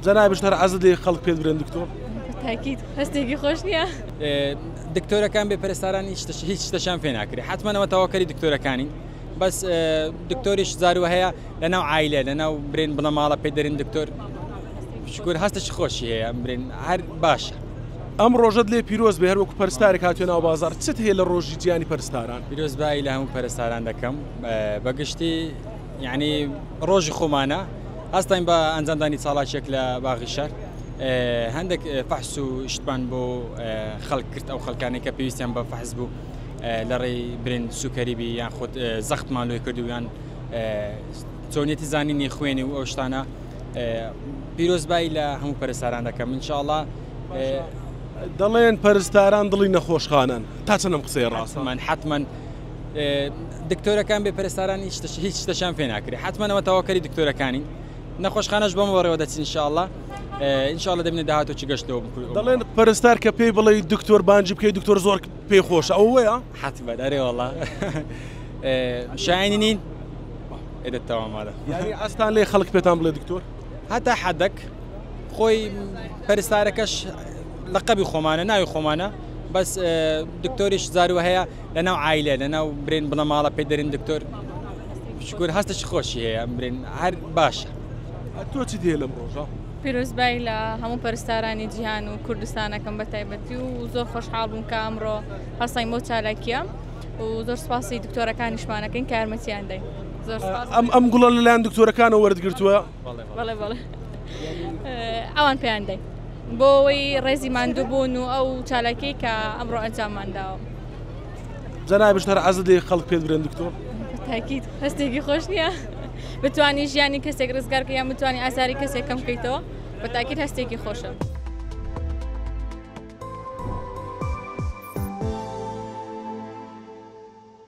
جەنابێت هەر حەزت لێ خەڵک پێت برێن دکتۆر؟ تاکید هەستێکی خۆش نییە. دکتۆرەکان بێپەرستارانی هیچ شتەشان پێ ناکرێت حتممەەوە تەواکەری دکتۆرەکانین بەس دکتۆریش زارو هەیە لەناو عیلێ لەناو برێن بنە ماڵە پێ دەرین دکتۆر شکر هەستش خۆشی هەیە برێن هەر باشە. ئەم ڕۆژەت لێ پیرۆز بێ هەروەکو پەرستارێک هاتوێ ناو بازار چت هەیە لە ڕۆژی جیانی پەرستاران؟ پیرۆزبایی لە هەموو پەرستاران دەکەم بەگشتی یعنی ڕۆژی خۆمانە هەستین بە ئەنجامدانی چاڵاکێک لە باغی شار هەندێک فەحس و شتمان بۆ خەڵک کرد ئەو خەڵکانێک کە پێویستیان بە فەحس بوو لە ڕێی برێن سوکەریبی یان خۆت زەختمان لۆی کردو یان چۆنیەتی زانینی خوێنی و ئەو شتانە پیرۆزبایی لە هەموو پەرستاران دەکەم ئینشاءڵڵا. دەڵێن پەرستاران دڵی نەخۆشخانن تا چەندەم قسەی ڕاستمان حتمما دکتۆرەکان بێ پەرستارانی هیچ شتەشان پێ ناکرێت حتممەەوە تەواکەری دکتۆرەکانی نەخۆشخانەش بەم وەڕێوە دەچین ئینشاءڵڵا ئینشاءڵڵا دەبینێت داهاتوی گەشتەوە دەڵێن پەرستار کە پێی بڵێ دکتۆر بانجی بکەی دکتۆر زۆر پێی خۆشە ئەو وەیە؟ حتممە دەرێ وەڵڵا شایانی نین ئێدەتەوە ماڵە یعنی ئەستان لێ خەڵک پێتان بڵێ دکتۆر؟ هەتا حەدەک خۆی پەرستارەکەش لەقەبی خۆمانە ناوی خۆمانە بەس دکتۆریش زارو هەیە لەناو عیلێ لەناو برێن بنە ماڵە پێ دەرین دکتۆر شکر هەستش خۆشی هەیە برێن هەر باشە. تۆ چی دێ لەم ڕۆژە؟ پیرۆزبایی لە هەموو پەرستارانی جیهان و کوردستانەکەم بە تایبەتی و زۆر خۆشحاڵ بووم کە ئەمڕۆ هەستین بۆ چالاکیە و زۆر سپاسی دکتۆرەکانیشمانەکەین کە یارمەتیان دەین. ئەم گوڵە لەلایەن دکتۆرەکانەوە وەرگرتووە؟ بەڵێ بەڵێ ئەوان پێیان دەین بۆ ئەوەی ڕێزی ماندوو بوون و ئەو چالاکی کە ئەمڕۆ ئەنجاممانداوە. جەنابێت هەر حەزت لێ خەڵک پێت برێن دکتۆر؟ تاکید هەستێکی خۆش نییە بتوانی ژیانی کەسێک ڕزگارکە یان بتوانی ئازاری کەسێک کەم بکەیتەوە بە تاکید هەستێکی خۆشە.